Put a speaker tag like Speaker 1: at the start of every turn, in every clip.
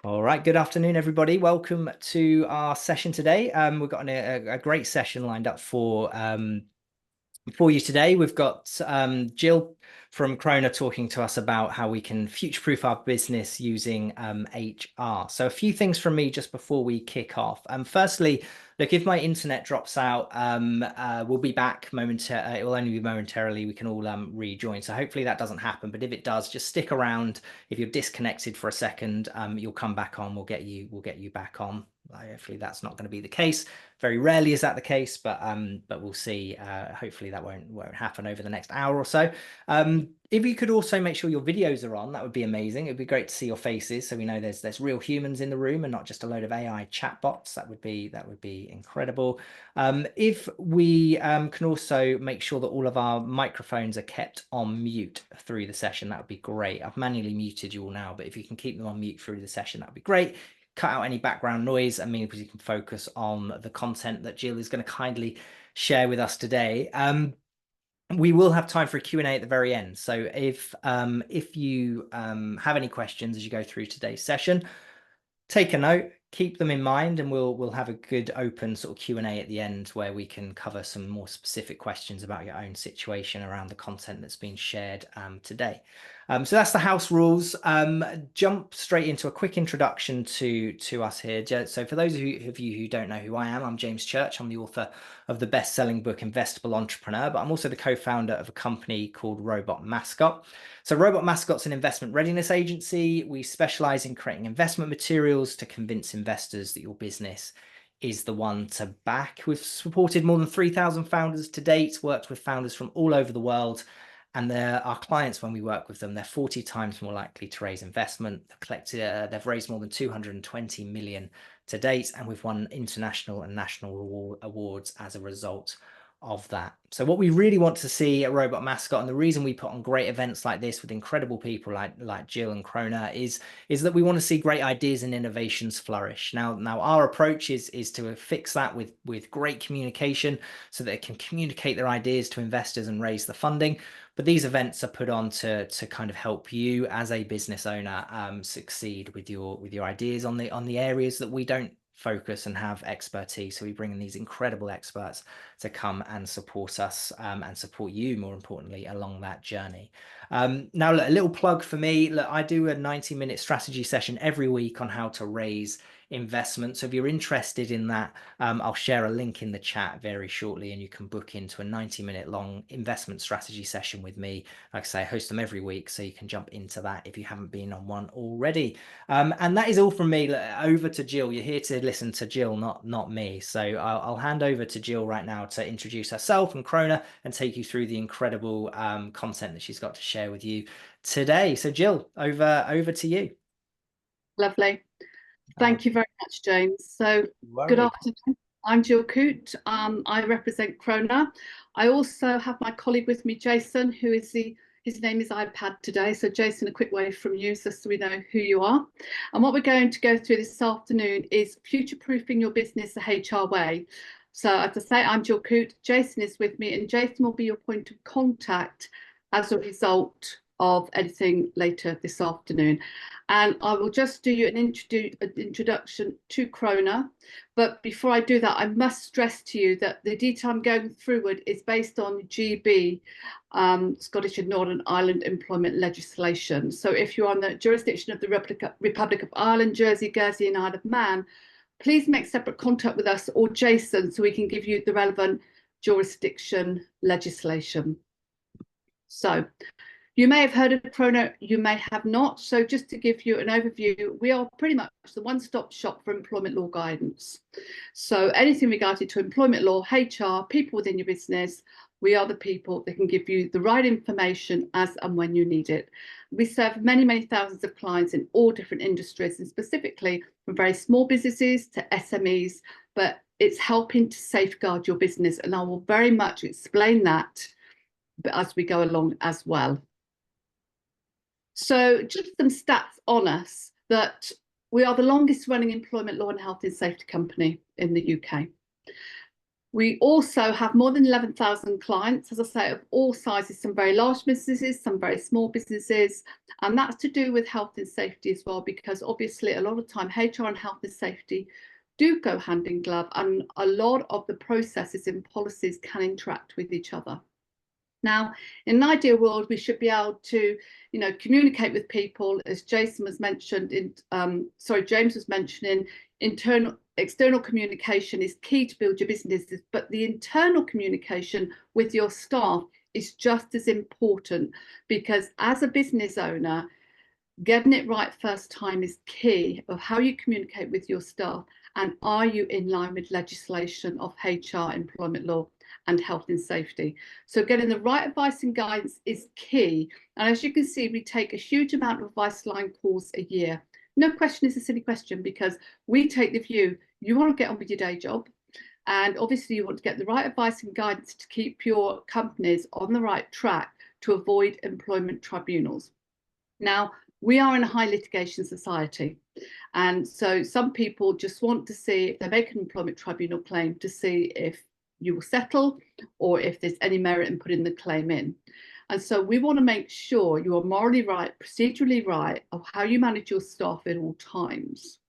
Speaker 1: All right, good afternoon, everybody. Welcome to our session today. We've got a great session lined up for you today. We've got Jill from Croner talking to us about how we can future-proof our business using HR. So a few things from me just before we kick off. Firstly, look, if my internet drops out, we'll be back momentarily. It will only be momentarily. We can all rejoin. So hopefully that doesn't happen. But if it does, just stick around. If you're disconnected for a second, you'll come back on. We'll get you back on. Hopefully that's not going to be the case. Very rarely is that the case, but we'll see. Hopefully that won't happen over the next hour or so. If you could also make sure your videos are on, that would be amazing. It'd be great to see your faces, so we know there's real humans in the room and not just a load of AI chatbots. That would be incredible. If we can also make sure that all of our microphones are kept on mute through the session, that would be great. I've manually muted you all now, but if you can keep them on mute through the session, that would be great. Cut out any background noise. I mean, because you can focus on the content that Jill is going to kindly share with us today. We will have time for a Q&A at the very end. So if you have any questions as you go through today's session, take a note, keep them in mind, and we'll have a good open sort of Q&A at the end where we can cover some more specific questions about your own situation around the content that's been shared today. So that's the house rules. Jump straight into a quick introduction to us here. So for those of you who don't know who I am, I'm James Church. I'm the author of the best-selling book Investable Entrepreneur, but I'm also the co-founder of a company called Robot Mascot. So Robot Mascot's an investment readiness agency. We specialize in creating investment materials to convince investors that your business is the one to back. We've supported more than 3,000 founders to date, worked with founders from all over the world. And our clients, when we work with them, they're 40 times more likely to raise investment. They've raised more than 220 million to date, and we've won international and national awards as a result of that. So what we really want to see at Robot Mascot, and the reason we put on great events like this with incredible people like Jill and Croner, is that we want to see great ideas and innovations flourish. Now our approach is to fix that with great communication so that it can communicate their ideas to investors and raise the funding. But these events are put on to kind of help you as a business owner succeed with your ideas on the areas that we don't focus and have expertise. So we bring in these incredible experts to come and support us and support you, more importantly, along that journey. Now, look, a little plug for me. Look, I do a 90-minute strategy session every week on how to raise investment. So if you're interested in that, I'll share a link in the chat very shortly, and you can book into a 90-minute long investment strategy session with me. Like I say, I host them every week, so you can jump into that if you haven't been on one already. And that is all from me. Over to Jill. You're here to listen to Jill, not me. So I'll hand over to Jill right now to introduce herself and Croner and take you through the incredible content that she's got to share with you today. So Jill, over to you.
Speaker 2: Lovely. Thank you very much, James. So good afternoon. I'm Jill Coote. I represent Croner. I also have my colleague with me, Jason, who is his name is iPad today. So Jason, a quick wave from you just so we know who you are. And what we're going to go through this afternoon is future-proofing your business the HR way. So as I say, I'm Jill Coote. Jason is with me, and Jason will be your point of contact as a result of editing later this afternoon. And I will just do you an introduction to Croner. But before I do that, I must stress to you that the detail I'm going through is based on GB, Scottish and Northern Ireland employment legislation. So if you're on the jurisdiction of the Republic of Ireland, Jersey, Guernsey and Isle of Man, please make separate contact with us or Jason so we can give you the relevant jurisdiction legislation. So you may have heard of Croner, you may have not. So just to give you an overview, we are pretty much the one-stop shop for employment law guidance. So anything regarding to employment law, HR, people within your business, we are the people that can give you the right information as and when you need it. We serve many, many thousands of clients in all different industries, and specifically from very small businesses to SMEs, but it's helping to safeguard your business. And I will very much explain that as we go along as well. So just some stats on us, that we are the longest running employment law and health and safety company in the UK. We also have more than 11,000 clients, as I say, of all sizes, some very large businesses, some very small businesses. And that's to do with health and safety as well, because obviously a lot of time HR and health and safety do go hand in glove, and a lot of the processes and policies can interact with each other. Now, in an ideal world, we should be able to, communicate with people, as James was mentioning, external communication is key to build your businesses, but the internal communication with your staff is just as important, because as a business owner, getting it right first time is key of how you communicate with your staff, and are you in line with legislation of HR, employment law, and health and safety. So getting the right advice and guidance is key. And as you can see, we take a huge amount of advice line calls a year. No question is a silly question, because we take the view you want to get on with your day job, and obviously you want to get the right advice and guidance to keep your companies on the right track to avoid employment tribunals. Now, we are in a high litigation society, and so some people just want to see, if they make an employment tribunal claim, to see if you will settle or if there's any merit in putting the claim in. And so we want to make sure you are morally right, procedurally right, of how you manage your staff at all times.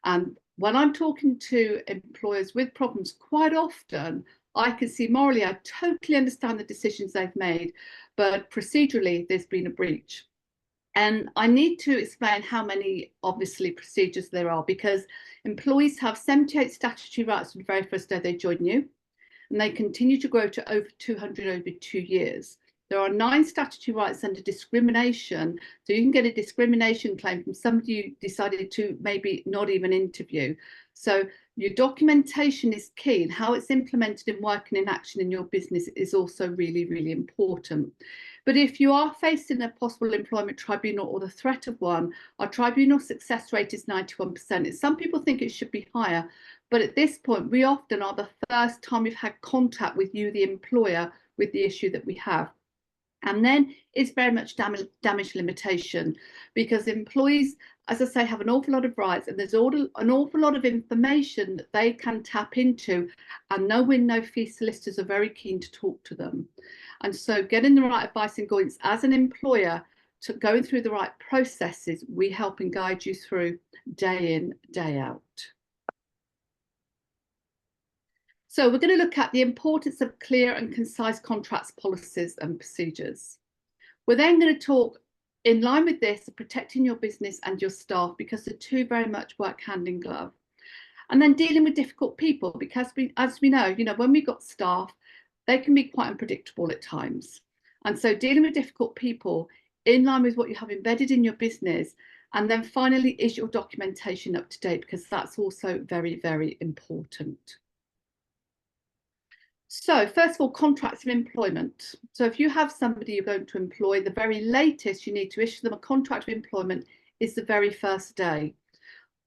Speaker 2: And when I'm talking to employers with problems, quite often I can see morally, I totally understand the decisions they've made, but procedurally there's been a breach. And I need to explain how many, obviously, procedures there are, because employees have 78 statutory rights on the very first day they join you, and they continue to grow to over 200 over 2 years. There are 9 statutory rights under discrimination. So you can get a discrimination claim from somebody you decided to maybe not even interview. So your documentation is key, and how it's implemented in working in action in your business is also really, really important. But if you are facing a possible employment tribunal or the threat of one, our tribunal success rate is 91%. Some people think it should be higher, but at this point, we often are the first time we've had contact with you, the employer, with the issue that we have. And then it's very much damage limitation, because employees, as I say, have an awful lot of rights, and there's an awful lot of information that they can tap into, and no win, no fee solicitors are very keen to talk to them. And so getting the right advice and guidance as an employer to going through the right processes, we help and guide you through day in, day out. So we're going to look at the importance of clear and concise contracts, policies and procedures. We're then going to talk in line with this of protecting your business and your staff, because the two very much work hand in glove. And then dealing with difficult people, because as we know, when we've got staff, they can be quite unpredictable at times. And so dealing with difficult people in line with what you have embedded in your business. And then finally, is your documentation up to date? Because that's also very, very important. So first of all, contracts of employment. So if you have somebody you're going to employ, the very latest you need to issue them a contract of employment is the very first day.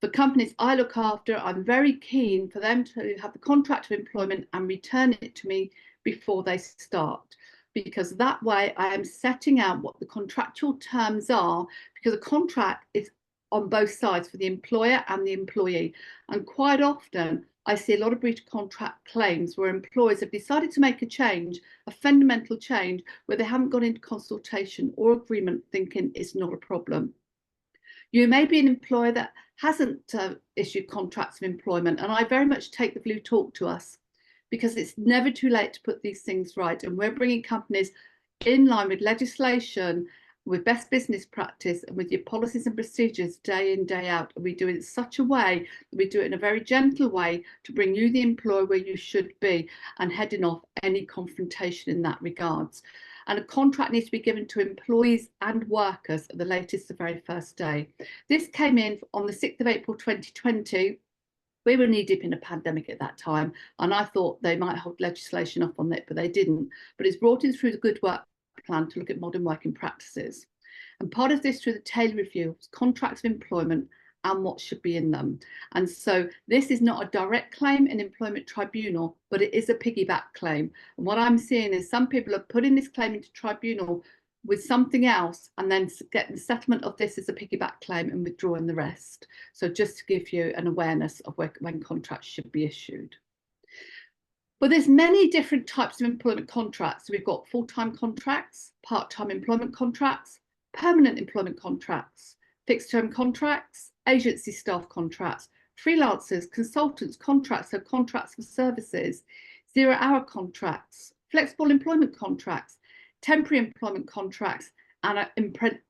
Speaker 2: For companies I look after, I'm very keen for them to have the contract of employment and return it to me before they start, because that way I am setting out what the contractual terms are, because a contract is on both sides for the employer and the employee. And quite often I see a lot of breach of contract claims where employers have decided to make a change, a fundamental change, where they haven't gone into consultation or agreement, thinking it's not a problem. You may be an employer that hasn't issued contracts of employment, and I very much take the view, talk to us, because it's never too late to put these things right. And we're bringing companies in line with legislation, with best business practice, and with your policies and procedures day in, day out. And we do it in such a way that we do it in a very gentle way to bring you, the employer, where you should be, and heading off any confrontation in that regards. And a contract needs to be given to employees and workers at the latest the very first day. This came in on the 6th of April 2020. We were knee deep in a pandemic at that time, and I thought they might hold legislation up on it, but they didn't. But it's brought in through the Good Work Plan to look at modern working practices. And part of this, through the Taylor Review, was contracts of employment and what should be in them. And so this is not a direct claim in employment tribunal, but it is a piggyback claim. And what I'm seeing is some people are putting this claim into tribunal with something else, and then getting the settlement of this as a piggyback claim and withdrawing the rest. So just to give you an awareness of when contracts should be issued. But there's many different types of employment contracts. So we've got full-time contracts, part-time employment contracts, permanent employment contracts, fixed-term contracts, agency staff contracts, freelancers, consultants, contracts, so contracts for services, zero-hour contracts, flexible employment contracts, temporary employment contracts, and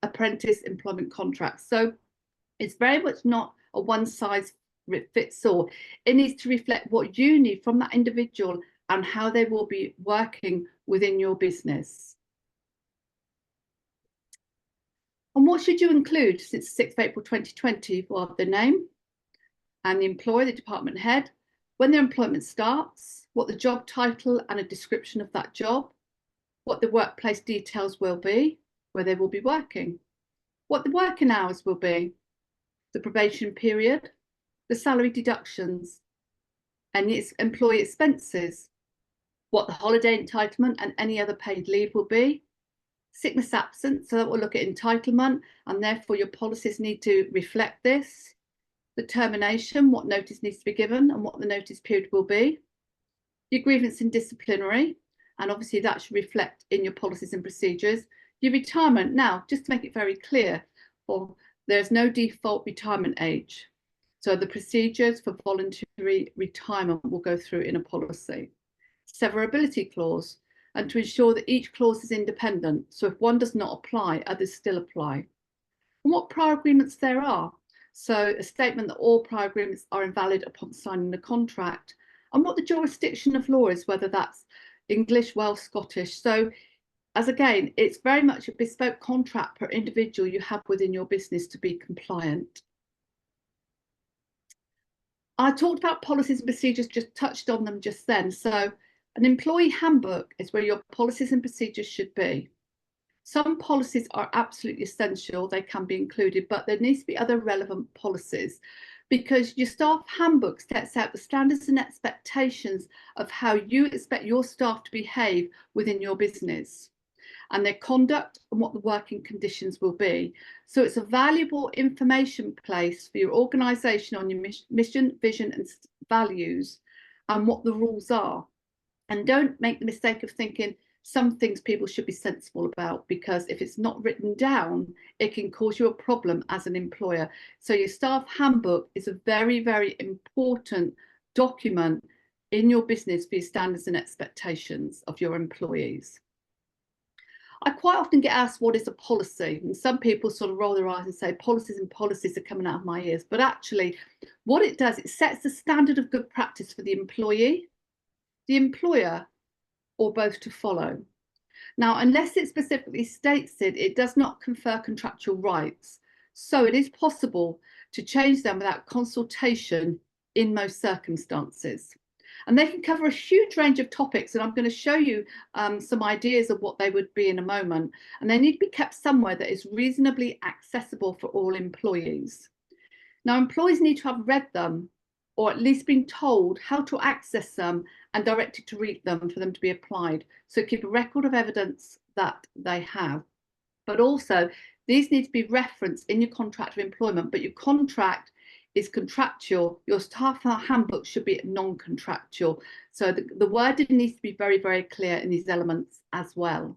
Speaker 2: apprentice employment contracts. So it's very much not a one-size-fits-all. It needs to reflect what you need from that individual and how they will be working within your business. And what should you include since 6th of April 2020? Well, the name and the employer, the department head, when their employment starts, what the job title and a description of that job, what the workplace details will be, where they will be working, what the working hours will be, the probation period, the salary deductions, any employee expenses, what the holiday entitlement and any other paid leave will be, sickness absence, so that will look at entitlement, and therefore your policies need to reflect this, the termination, what notice needs to be given and what the notice period will be, your grievance and disciplinary, and obviously that should reflect in your policies and procedures, your retirement. Now, just to make it very clear, there's no default retirement age. So the procedures for voluntary retirement will go through in a policy. Severability clause, and to ensure that each clause is independent. So if one does not apply, others still apply. And what prior agreements there are. So a statement that all prior agreements are invalid upon signing the contract, and what the jurisdiction of law is, whether that's English, Welsh, Scottish. So as again, it's very much a bespoke contract per individual you have within your business to be compliant. I talked about policies and procedures, just touched on them just then. So an employee handbook is where your policies and procedures should be. Some policies are absolutely essential, they can be included, but there needs to be other relevant policies, because your staff handbook sets out the standards and expectations of how you expect your staff to behave within your business, and their conduct and what the working conditions will be. So it's a valuable information place for your organisation on your mission, vision and values and what the rules are. And don't make the mistake of thinking some things people should be sensible about, because if it's not written down, it can cause you a problem as an employer. So your staff handbook is a very, very important document in your business for your standards and expectations of your employees. I quite often get asked, what is a policy? And some people sort of roll their eyes and say, policies and policies are coming out of my ears. But actually, what it does, it sets the standard of good practice for the employee, the employer, or both to follow. Now, unless it specifically states it, it does not confer contractual rights. So it is possible to change them without consultation in most circumstances. And they can cover a huge range of topics, and I'm going to show you some ideas of what they would be in a moment. And they need to be kept somewhere that is reasonably accessible for all employees. Now, employees need to have read them, or at least been told how to access them and directed to read them for them to be applied. So keep a record of evidence that they have. But also, these need to be referenced in your contract of employment, but your contract is contractual. Your staff handbook should be non-contractual. So the wording needs to be very, very clear in these elements as well.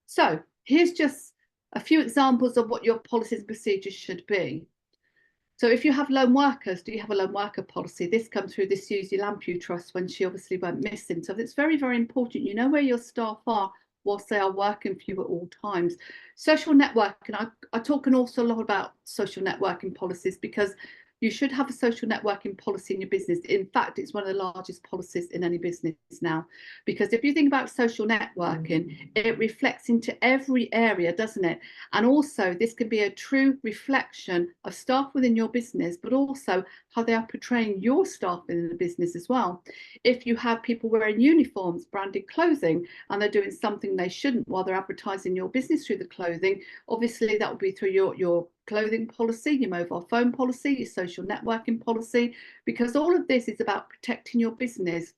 Speaker 2: So here's just a few examples of what your policies and procedures should be. So if you have lone workers, do you have a lone worker policy? This comes through this Susie Lampew Trust when she obviously went missing. So it's very, very important. You know where your staff are whilst they are working for you at all times. Social networking, I talk an awful lot about social networking policies, because you should have a social networking policy in your business. In fact, it's one of the largest policies in any business now, because if you think about social networking, it reflects into every area, doesn't it? And also this can be a true reflection of staff within your business, but also how they are portraying your staff in the business as well. If you have people wearing uniforms, branded clothing, and they're doing something they shouldn't while they're advertising your business through the clothing, obviously that will be through your clothing policy, your mobile phone policy, your social networking policy, because all of this is about protecting your business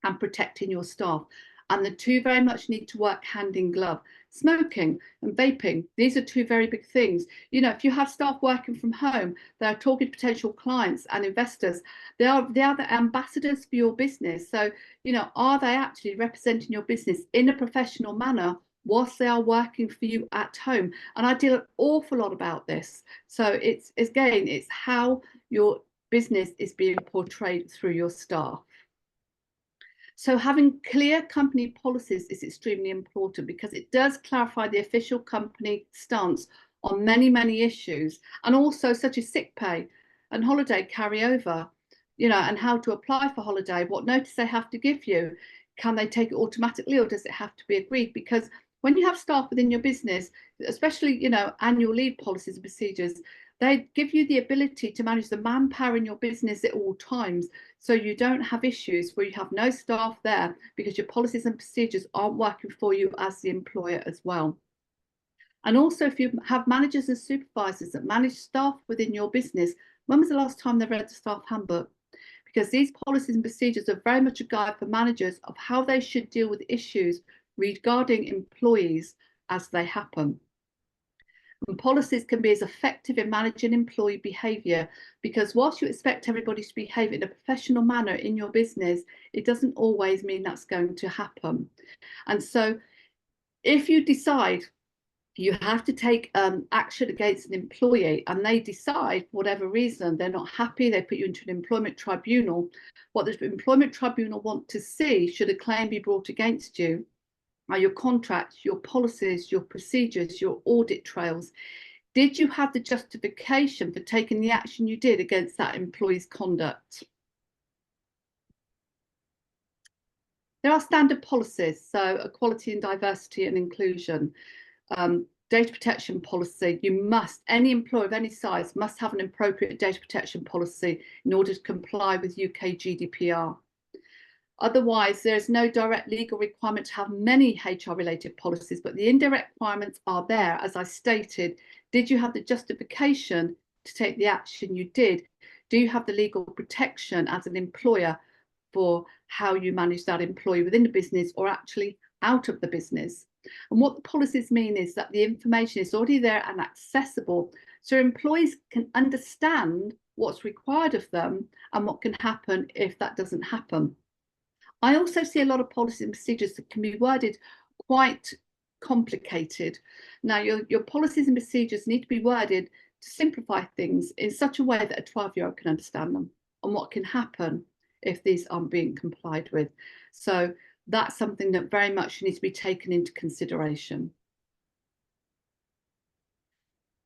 Speaker 2: and protecting your staff. And the two very much need to work hand in glove. Smoking and vaping, these are two very big things. You know, if you have staff working from home, they're talking to potential clients and investors. They are the ambassadors for your business. So, you know, are they actually representing your business in a professional manner whilst they are working for you at home? And I deal an awful lot about this. So it's how your business is being portrayed through your staff. So having clear company policies is extremely important because it does clarify the official company stance on many, many issues, and also such as sick pay and holiday carryover, you know, and how to apply for holiday, what notice they have to give you, can they take it automatically or does it have to be agreed? Because when you have staff within your business, especially, you know, annual leave policies and procedures, they give you the ability to manage the manpower in your business at all times. So you don't have issues where you have no staff there because your policies and procedures aren't working for you as the employer as well. And also, if you have managers and supervisors that manage staff within your business, when was the last time they read the staff handbook? Because these policies and procedures are very much a guide for managers of how they should deal with issues regarding employees as they happen. And policies can be as effective in managing employee behaviour, because whilst you expect everybody to behave in a professional manner in your business, it doesn't always mean that's going to happen. And so if you decide you have to take action against an employee and they decide, for whatever reason, they're not happy, they put you into an employment tribunal, what the employment tribunal want to see, should a claim be brought against you, are your contracts, your policies, your procedures, your audit trails. Did you have the justification for taking the action you did against that employee's conduct? There are standard policies, so equality and diversity and inclusion. Data protection policy, any employer of any size must have an appropriate data protection policy in order to comply with UK GDPR. Otherwise, there is no direct legal requirement to have many HR-related policies, but the indirect requirements are there. As I stated, did you have the justification to take the action you did? Do you have the legal protection as an employer for how you manage that employee within the business or actually out of the business? And what the policies mean is that the information is already there and accessible, so employees can understand what's required of them and what can happen if that doesn't happen. I also see a lot of policies and procedures that can be worded quite complicated. Now, your policies and procedures need to be worded to simplify things in such a way that a 12-year-old can understand them and what can happen if these aren't being complied with. So that's something that very much needs to be taken into consideration.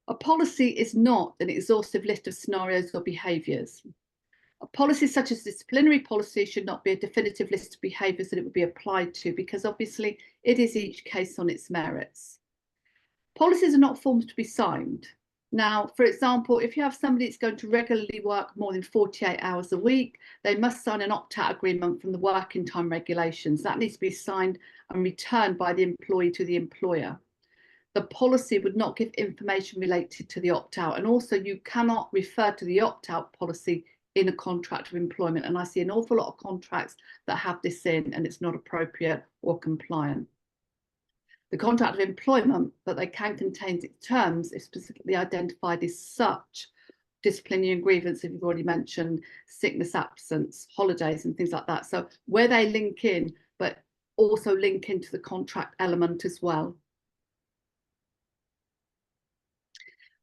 Speaker 2: A policy is not an exhaustive list of scenarios or behaviours. A policy such as disciplinary policy should not be a definitive list of behaviours that it would be applied to, because obviously it is each case on its merits. Policies are not forms to be signed. Now, for example, if you have somebody that's going to regularly work more than 48 hours a week, they must sign an opt-out agreement from the working time regulations. That needs to be signed and returned by the employee to the employer. The policy would not give information related to the opt-out, and also you cannot refer to the opt-out policy in a contract of employment. And I see an awful lot of contracts that have this in, and it's not appropriate or compliant. The contract of employment, but they can contain terms if specifically identified as such: disciplinary and grievance, if you've already mentioned, sickness, absence, holidays and things like that. So where they link in, but also link into the contract element as well.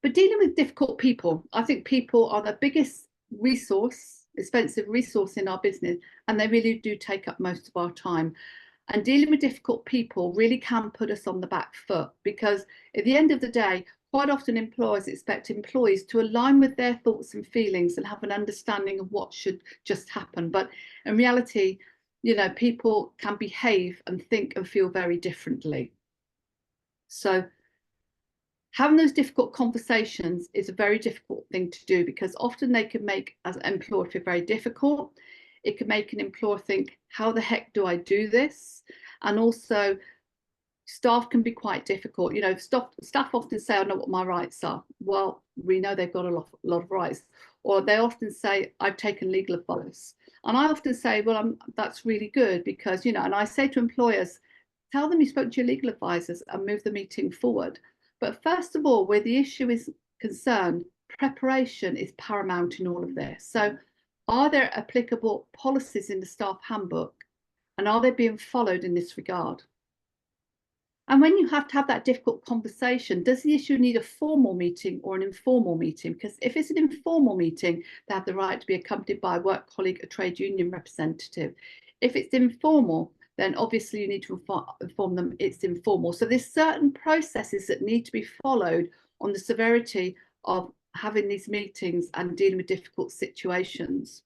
Speaker 2: But dealing with difficult people, I think people are the biggest resource, expensive resource in our business, and they really do take up most of our time. And dealing with difficult people really can put us on the back foot, because at the end of the day, quite often employers expect employees to align with their thoughts and feelings and have an understanding of what should just happen. But in reality, you know, people can behave and think and feel very differently. So having those difficult conversations is a very difficult thing to do, because often they can make as an employer feel very difficult. It can make an employer think, how the heck do I do this? And also staff can be quite difficult. You know, staff often say, I know what my rights are. Well, we know they've got a lot of rights. Or they often say, I've taken legal advice. And I often say, well, that's really good because, you know, and I say to employers, tell them you spoke to your legal advisors and move the meeting forward. But first of all, where the issue is concerned, preparation is paramount in all of this. So are there applicable policies in the staff handbook, and are they being followed in this regard? And when you have to have that difficult conversation, does the issue need a formal meeting or an informal meeting? Because if it's an informal meeting, they have the right to be accompanied by a work colleague, a trade union representative. If it's informal, then obviously you need to inform them it's informal. So there's certain processes that need to be followed on the severity of having these meetings and dealing with difficult situations.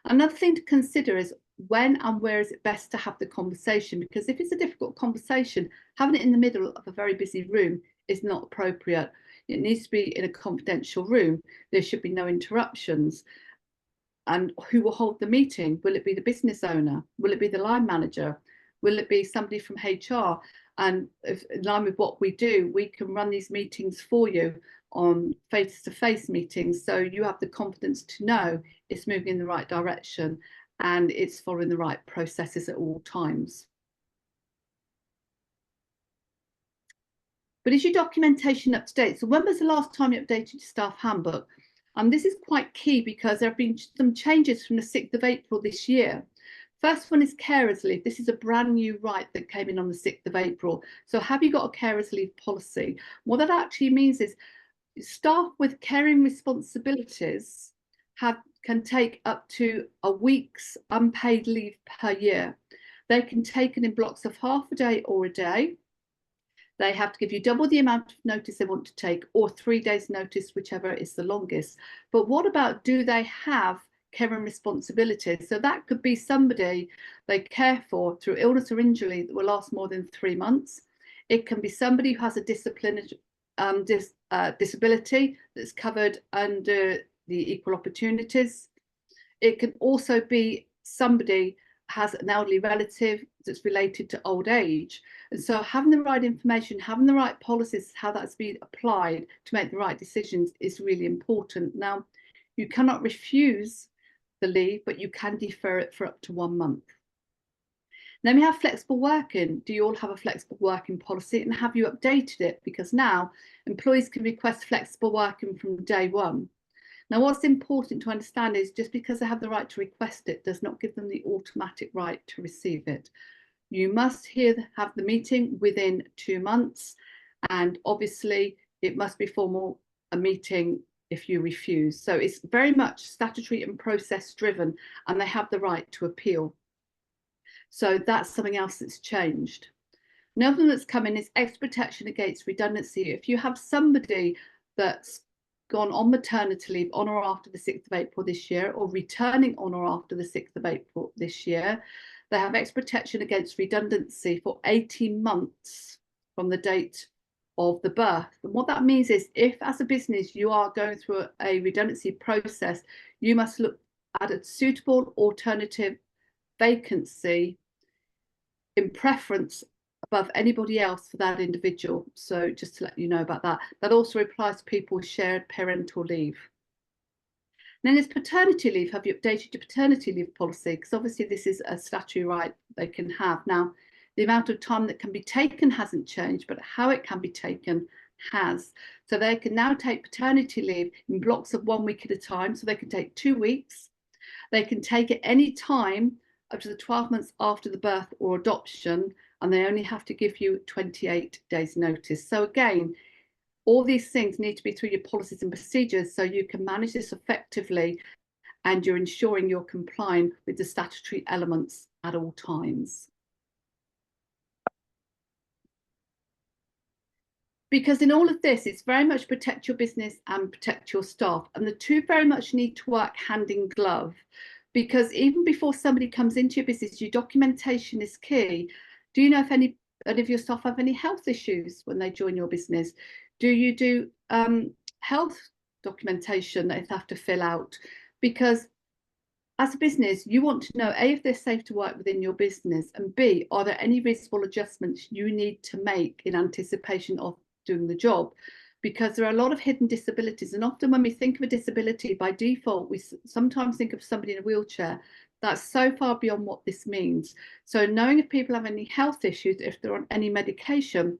Speaker 2: Another thing to consider is when and where is it best to have the conversation? Because if it's a difficult conversation, having it in the middle of a very busy room is not appropriate. It needs to be in a confidential room. There should be no interruptions. And who will hold the meeting? Will it be the business owner? Will it be the line manager? Will it be somebody from HR? And if, in line with what we do, we can run these meetings for you on face-to-face meetings, so you have the confidence to know it's moving in the right direction and it's following the right processes at all times. But is your documentation up to date? So when was the last time you updated your staff handbook? This is quite key because there have been some changes from the 6th of April this year. First one is carers leave. This is a brand new right that came in on the 6th of April. So have you got a carers leave policy? What that actually means is staff with caring responsibilities can take up to a week's unpaid leave per year. They can take it in blocks of half a day or a day. They have to give you double the amount of notice they want to take, or 3 days notice, whichever is the longest. But what about, do they have caring responsibilities? So that could be somebody they care for through illness or injury that will last more than 3 months. It can be somebody who has a disability that's covered under the equal opportunities. It can also be somebody has an elderly relative that's related to old age. And so having the right information, having the right policies, how that's being applied to make the right decisions is really important. Now, you cannot refuse the leave, but you can defer it for up to 1 month. Then we have flexible working. Do you all have a flexible working policy, and have you updated it? Because now employees can request flexible working from day one. Now, what's important to understand is just because they have the right to request it does not give them the automatic right to receive it. You must have the meeting within 2 months, and obviously it must be formal, a meeting if you refuse. So it's very much statutory and process driven, and they have the right to appeal. So that's something else that's changed. Another thing that's come in is extra protection against redundancy. If you have somebody that's gone on maternity leave on or after the 6th of April this year, or returning on or after the 6th of April this year, they have extra protection against redundancy for 18 months from the date of the birth. And what that means is, if as a business you are going through a redundancy process, you must look at a suitable alternative vacancy in preference above anybody else for that individual. So just to let you know about that. That also applies to people with shared parental leave. And then there's paternity leave. Have you updated your paternity leave policy? Because obviously this is a statutory right they can have. Now, the amount of time that can be taken hasn't changed, but how it can be taken has. So they can now take paternity leave in blocks of 1 week at a time. So they can take 2 weeks. They can take it any time up to the 12 months after the birth or adoption, and they only have to give you 28 days notice. So again, all these things need to be through your policies and procedures so you can manage this effectively, and you're ensuring you're complying with the statutory elements at all times. Because in all of this, it's very much protect your business and protect your staff, and the two very much need to work hand in glove. Because even before somebody comes into your business, your documentation is key. Do you know if any of your staff have any health issues when they join your business? Do you do health documentation that they have to fill out? Because as a business, you want to know, A, if they're safe to work within your business, and B, are there any reasonable adjustments you need to make in anticipation of doing the job? Because there are a lot of hidden disabilities, and often when we think of a disability, by default we sometimes think of somebody in a wheelchair. That's so far beyond what this means. So knowing if people have any health issues, if they're on any medication,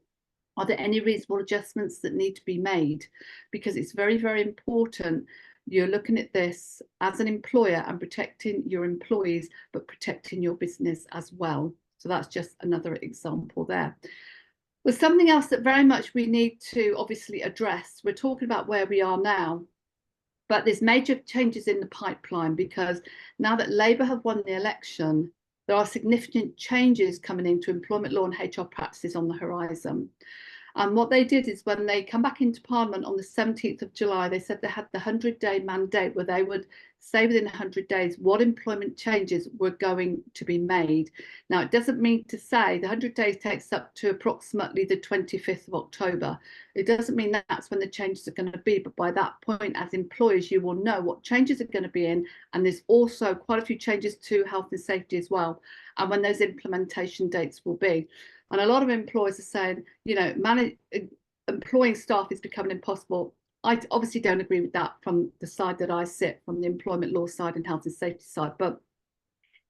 Speaker 2: are there any reasonable adjustments that need to be made? Because it's very, very important. You're looking at this as an employer and protecting your employees, but protecting your business as well. So that's just another example there. But something else that very much we need to obviously address, we're talking about where we are now, but there's major changes in the pipeline, because now that Labour have won the election, there are significant changes coming into employment law and HR practices on the horizon. And what they did is, when they come back into Parliament on the 17th of July, they said they had the 100-day mandate, where they would say within 100 days what employment changes were going to be made. Now, it doesn't mean to say the 100 days takes up to approximately the 25th of October. It doesn't mean that's when the changes are going to be, but by that point, as employers, you will know what changes are going to be in. And there's also quite a few changes to health and safety as well, and when those implementation dates will be. And a lot of employers are saying, you know, employing staff is becoming impossible. I obviously don't agree with that from the side that I sit, from the employment law side and health and safety side. But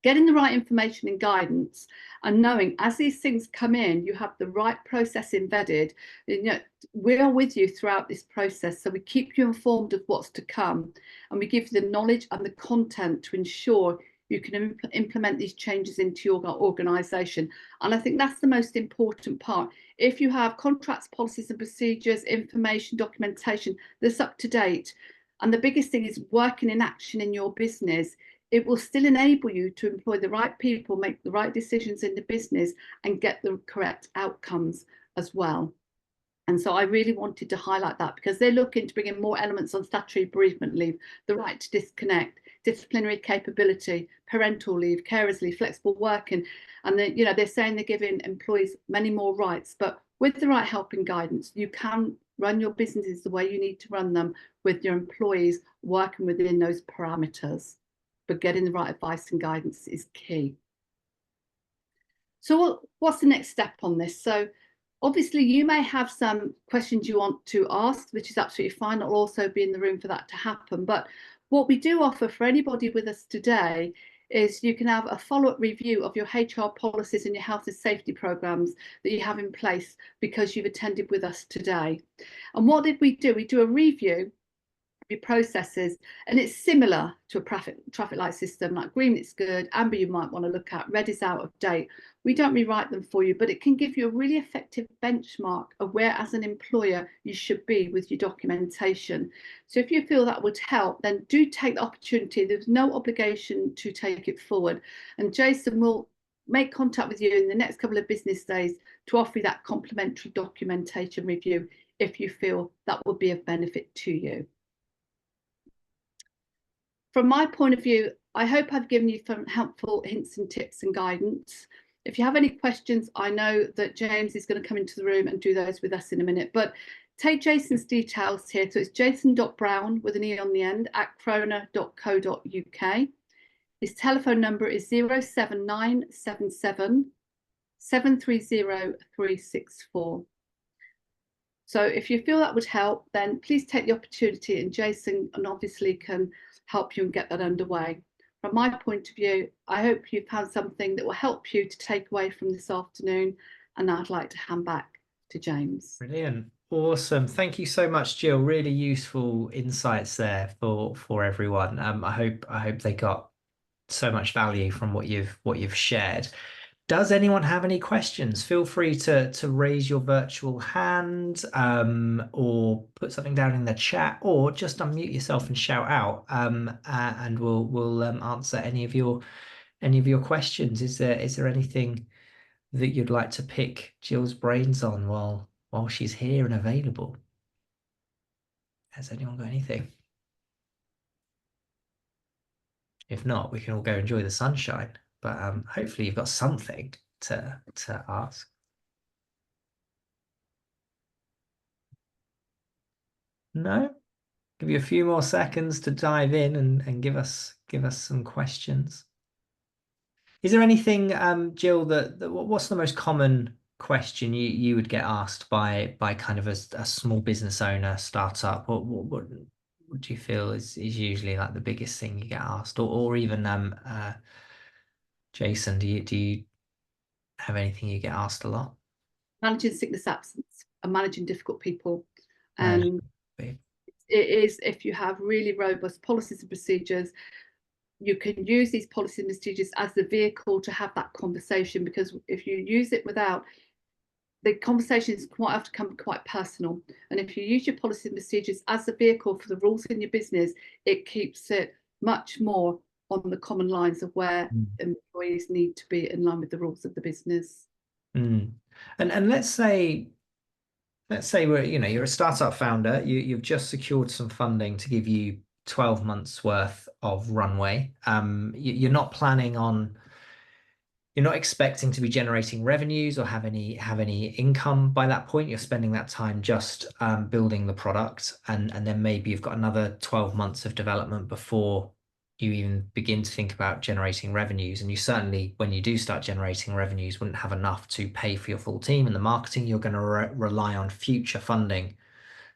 Speaker 2: getting the right information and guidance, and knowing as these things come in, you have the right process embedded. You know, we are with you throughout this process, so we keep you informed of what's to come, and we give you the knowledge and the content to ensure you can implement these changes into your organisation. And I think that's the most important part. If you have contracts, policies and procedures, information, documentation that's up to date, and the biggest thing is working in action in your business, it will still enable you to employ the right people, make the right decisions in the business, and get the correct outcomes as well. And so I really wanted to highlight that, because they're looking to bring in more elements on statutory bereavement leave, the right to disconnect, disciplinary capability, parental leave, carers leave, flexible working. And then, you know, they're saying they're giving employees many more rights, but with the right help and guidance, you can run your businesses the way you need to run them, with your employees working within those parameters. But getting the right advice and guidance is key. So what's the next step on this? So obviously you may have some questions you want to ask, which is absolutely fine. I'll also be in the room for that to happen. But what we do offer for anybody with us today is you can have a follow-up review of your HR policies and your health and safety programs that you have in place because you've attended with us today. And what did we do? We do a review processes, and it's similar to a traffic light system. Like green, it's good, amber you might want to look at, red is out of date. We don't rewrite them for you, but it can give you a really effective benchmark of where as an employer you should be with your documentation. So if you feel that would help, then do take the opportunity. There's no obligation to take it forward, and Jason will make contact with you in the next couple of business days to offer you that complimentary documentation review if you feel that would be of benefit to you. From my point of view, I hope I've given you some helpful hints and tips and guidance. If you have any questions, I know that James is going to come into the room and do those with us in a minute, but take Jason's details here. So it's jason.brown with an E on the end at croner.co.uk. His telephone number is 07977 730 364. So if you feel that would help, then please take the opportunity, and Jason obviously can help you and get that underway. From my point of view, I hope you've found something that will help you to take away from this afternoon, and I'd like to hand back to James.
Speaker 1: Brilliant. Awesome. Thank you so much, Jill. Really useful insights there for everyone. I hope they got so much value from what you've shared. Does anyone have any questions? Feel free to raise your virtual hand, or put something down in the chat, or just unmute yourself and shout out, and we'll answer any of your questions. Is there anything that you'd like to pick Jill's brains on while she's here and available? Has anyone got anything? If not, we can all go enjoy the sunshine. But hopefully you've got something to ask. No? Give you a few more seconds to dive in and give us some questions. Is there anything, Jill, that what's the most common question you would get asked by kind of a small business owner, startup? What do you feel is usually like the biggest thing you get asked, or even Jason, do you have anything you get asked a lot?
Speaker 2: Managing sickness absence and managing difficult people.
Speaker 1: Management.
Speaker 2: And it is, if you have really robust policies and procedures, you can use these policies and procedures as the vehicle to have that conversation, because if you use it without, the conversations quite often come quite personal. And if you use your policies and procedures as the vehicle for the rules in your business, it keeps it much more on the common lines of where employees need to be in line with the rules of the business.
Speaker 1: And let's say you're a startup founder, you've just secured some funding to give you 12 months worth of runway. You're not planning on, you're not expecting to be generating revenues or have any income by that point. You're spending that time just building the product, and then maybe you've got another 12 months of development before you even begin to think about generating revenues. And you certainly, when you do start generating revenues, wouldn't have enough to pay for your full team and the marketing. You're going to rely on future funding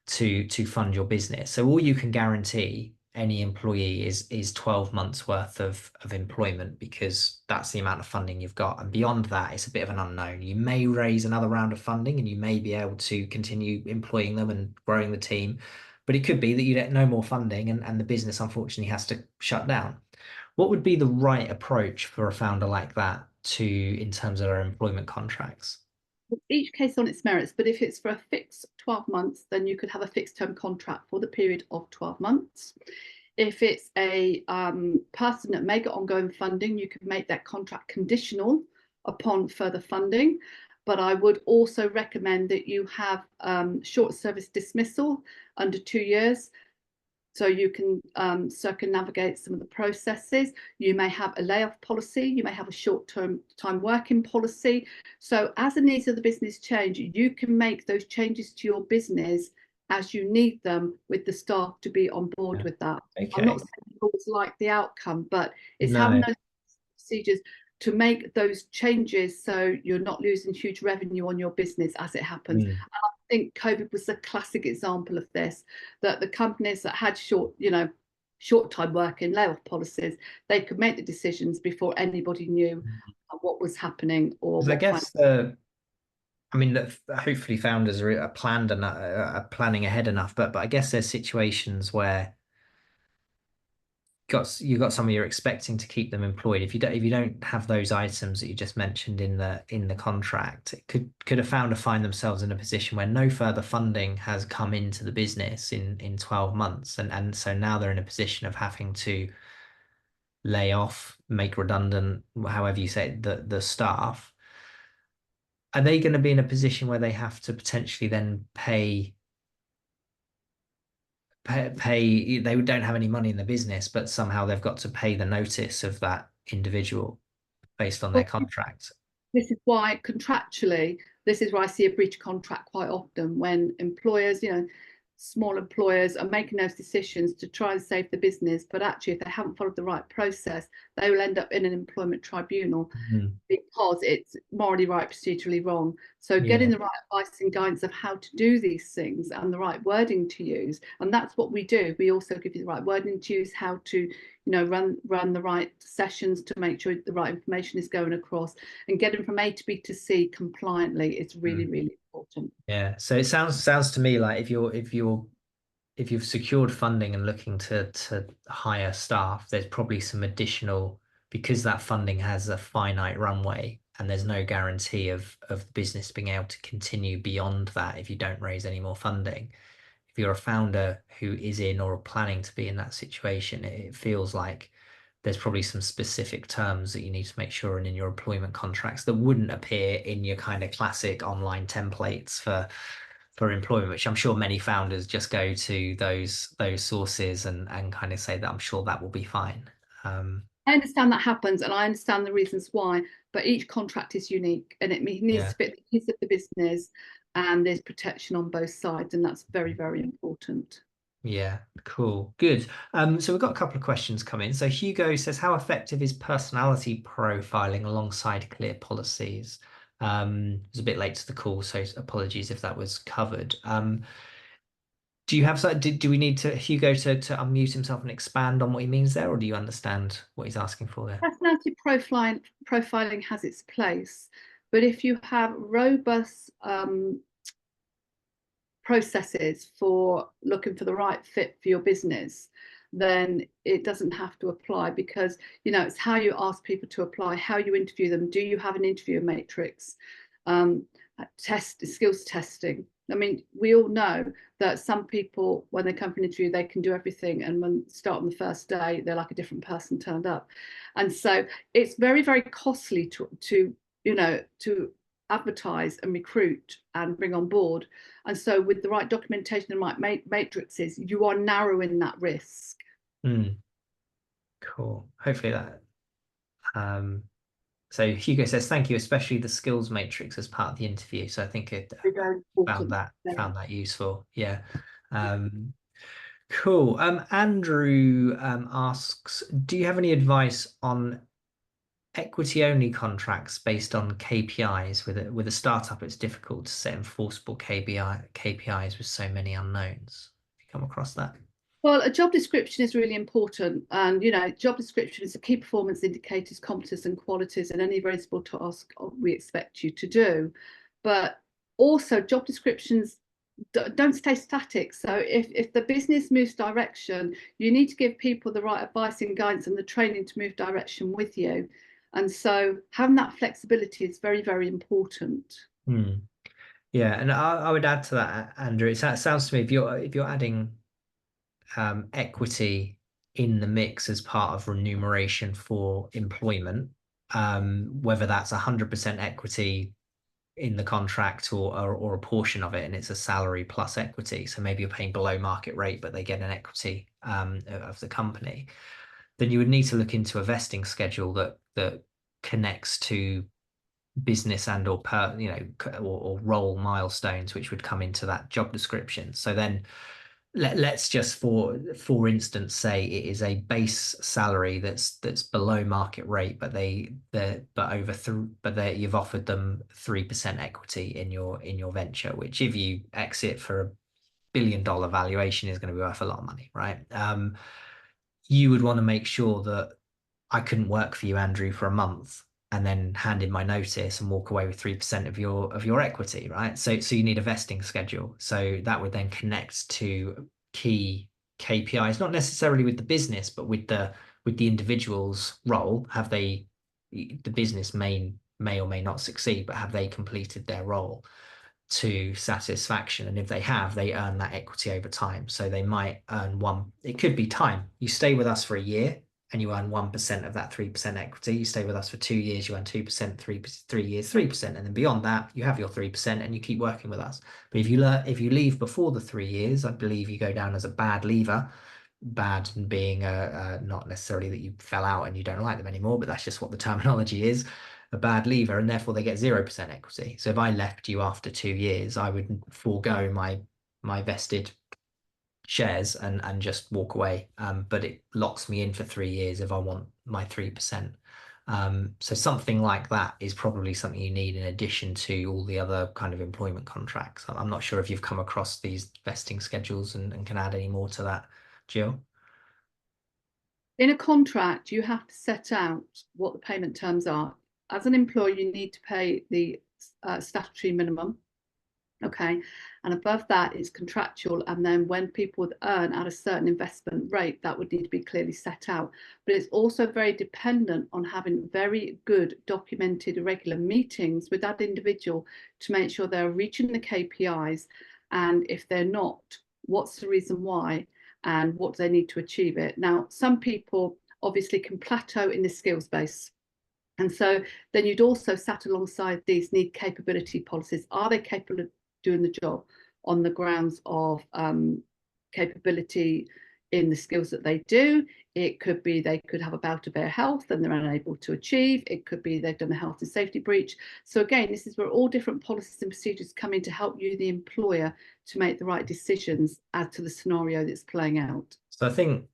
Speaker 1: to fund your business. So all you can guarantee any employee is 12 months worth of employment, because that's the amount of funding you've got. And beyond that, it's a bit of an unknown. You may raise another round of funding and you may be able to continue employing them and growing the team, but it could be that you get no more funding and the business unfortunately has to shut down. What would be the right approach for a founder like that in terms of their employment contracts?
Speaker 2: Each case on its merits, but if it's for a fixed 12 months, then you could have a fixed term contract for the period of 12 months. If it's a person that may get ongoing funding, you could make that contract conditional upon further funding. But I would also recommend that you have short service dismissal under 2 years, so you can circumnavigate some of the processes. You may have a layoff policy, you may have a short-term time working policy. So as the needs of the business change, you can make those changes to your business as you need them, with the staff to be on board with that.
Speaker 1: Okay.
Speaker 2: I'm not saying you always like the outcome, but it's
Speaker 1: No.
Speaker 2: having those procedures to make those changes so you're not losing huge revenue on your business as it happens. And I think COVID was a classic example of this, that the companies that had short time working, layoff policies, they could make the decisions before anybody knew what was happening or what.
Speaker 1: I guess I mean, hopefully founders are planned and are planning ahead enough, but I guess there's situations where you've got somebody you're expecting to keep them employed. If you don't have those items that you just mentioned in the contract, could a founder find themselves in a position where no further funding has come into the business in 12 months, and so now they're in a position of having to lay off, make redundant, however you say it, the staff. Are they going to be in a position where they have to potentially then pay, they don't have any money in the business, but somehow they've got to pay the notice of that individual based on their contract?
Speaker 2: This is why contractually, this is where I see a breach contract quite often, when employers, small employers are making those decisions to try and save the business, but actually if they haven't followed the right process, they will end up in an employment tribunal because it's morally right, procedurally wrong. So getting the right advice and guidance of how to do these things and the right wording to use, and that's what we do. We also give you the right wording to use, how to run the right sessions to make sure the right information is going across, and getting from A to B to C compliantly is really, really important.
Speaker 1: Yeah. So it sounds to me like if you've secured funding and looking to hire staff, there's probably some additional, because that funding has a finite runway and there's no guarantee of the business being able to continue beyond that if you don't raise any more funding. If you're a founder who is in or planning to be in that situation, it feels like there's probably some specific terms that you need to make sure are in your employment contracts that wouldn't appear in your kind of classic online templates for employment, which I'm sure many founders just go to those sources and kind of say that I'm sure that will be fine.
Speaker 2: I understand that happens, and I understand the reasons why, but each contract is unique and it needs to fit the needs of the business, and there's protection on both sides, and that's very, very important.
Speaker 1: Yeah, cool. Good. So we've got a couple of questions come in. So Hugo says, how effective is personality profiling alongside clear policies? It was a bit late to the call, so apologies if that was covered. Do you have do we need to Hugo to unmute himself and expand on what he means there, or do you understand what he's asking for there?
Speaker 2: Personality profiling has its place, but if you have robust processes for looking for the right fit for your business, then it doesn't have to apply, because it's how you ask people to apply, how you interview them. Do you have an interview matrix? Skills testing. I mean, we all know that some people, when they come for an interview, they can do everything, and when start on the first day, they're like a different person turned up. And so it's very, very costly to advertise and recruit and bring on board. And so with the right documentation and right matrices, you are narrowing that risk.
Speaker 1: Cool. Hopefully that. So Hugo says, thank you, especially the skills matrix as part of the interview. So I think it found that useful. Yeah. Cool. Andrew asks, do you have any advice on equity only contracts based on KPIs? With a startup, it's difficult to set enforceable KPIs with so many unknowns. Have you come across that?
Speaker 2: Well, a job description is really important, and job description is the key performance indicators, competence and qualities, and any visible task we expect you to do. But also, job descriptions don't stay static. So if the business moves direction, you need to give people the right advice and guidance and the training to move direction with you. And so having that flexibility is very, very important.
Speaker 1: Yeah, and I would add to that, Andrew. It sounds to me, if you're adding equity in the mix as part of remuneration for employment, whether that's 100% equity in the contract or a portion of it, and it's a salary plus equity. So maybe you're paying below market rate, but they get an equity of the company. Then you would need to look into a vesting schedule that connects to business and or role milestones, which would come into that job description. So then let's just for instance say it is a base salary that's below market rate, but you've offered them 3% equity in your venture, which if you exit for $1 billion valuation is going to be worth a lot of money, right? You would want to make sure that I couldn't work for you, Andrew, for a month and then hand in my notice and walk away with 3% of your equity, right? So you need a vesting schedule. So that would then connect to key KPIs, not necessarily with the business, but with the individual's role. The business may or may not succeed, but have they completed their role to satisfaction? And if they have, they earn that equity over time. So they might earn it could be time. You stay with us for a year and you earn 1% of that 3% equity. You stay with us for 2 years, you earn 2%, 3 years, 3%. And then beyond that, you have your 3% and you keep working with us. But if you leave before the 3 years, I believe you go down as a bad leaver. Bad being not necessarily that you fell out and you don't like them anymore, but that's just what the terminology is. A bad leaver, and therefore they get 0% equity. So if I left you after 2 years, I would forego my vested shares and just walk away. But it locks me in for 3 years if I want my 3%. So something like that is probably something you need in addition to all the other kind of employment contracts. I'm not sure if you've come across these vesting schedules and can add any more to that, Jill.
Speaker 2: In a contract, you have to set out what the payment terms are. As an employer, you need to pay the statutory minimum. Okay, and above that is contractual, and then when people would earn at a certain investment rate, that would need to be clearly set out. But it's also very dependent on having very good documented regular meetings with that individual to make sure they're reaching the KPIs, and if they're not, what's the reason why and what do they need to achieve it. Now, some people obviously can plateau in the skills base. And so then you'd also sat alongside these need capability policies. Are they capable of doing the job on the grounds of capability in the skills that they do? It could be they could have a bout of ill health and they're unable to achieve. It could be they've done a health and safety breach. So again, this is where all different policies and procedures come in to help you, the employer, to make the right decisions as to the scenario that's playing out.
Speaker 1: So I think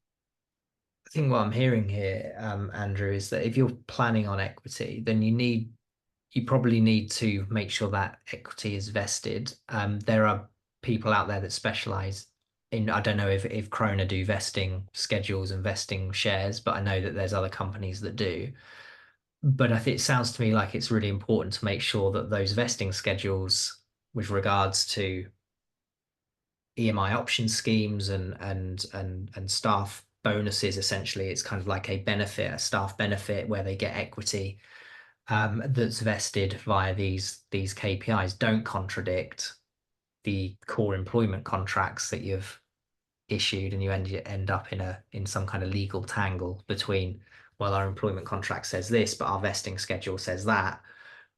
Speaker 1: what I'm hearing here, Andrew, is that if you're planning on equity, then you probably need to make sure that equity is vested. There are people out there that specialize I don't know if Croner do vesting schedules and vesting shares, but I know that there's other companies that do. But I think it sounds to me like it's really important to make sure that those vesting schedules with regards to EMI option schemes and staff bonuses, essentially, it's kind of like a benefit, a staff benefit where they get equity that's vested via these KPIs, don't contradict the core employment contracts that you've issued, and you end up in some kind of legal tangle between, well, our employment contract says this, but our vesting schedule says that.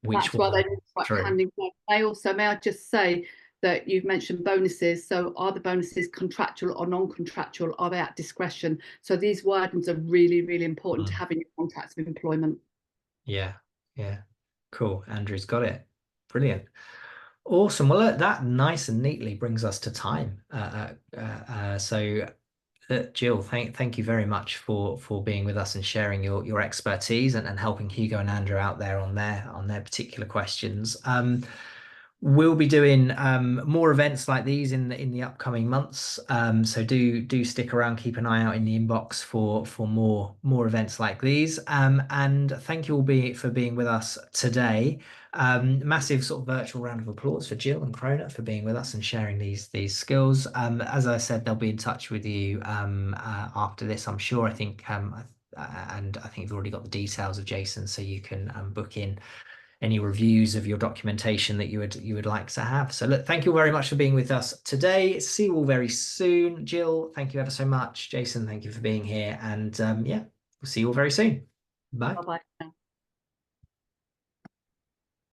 Speaker 1: Which
Speaker 2: That's why they
Speaker 1: one
Speaker 2: work
Speaker 1: true?
Speaker 2: hand in hand. They also, may I just say that you've mentioned bonuses. So are the bonuses contractual or non-contractual? Are they at discretion? So these wordings are really, really important to
Speaker 1: Mm.
Speaker 2: have in your contracts of employment.
Speaker 1: Yeah, yeah. Cool. Andrew's got it. Brilliant. Awesome. Well, look, that nice and neatly brings us to time. So Jill, thank you very much for being with us and sharing your expertise and helping Hugo and Andrew out there on their particular questions. We'll be doing more events like these in the upcoming months. So do stick around, keep an eye out in the inbox for more events like these. And thank you all for being with us today. Massive sort of virtual round of applause for Jill and Croner for being with us and sharing these skills. As I said, they'll be in touch with you after this, I'm sure. I think and I think you've already got the details of Jason, so you can book in any reviews of your documentation that you would like to have. So look, thank you very much for being with us today. See you all very soon. Jill, thank you ever so much. Jason, thank you for being here. And yeah, we'll see you all very soon. Bye.
Speaker 2: Bye-bye.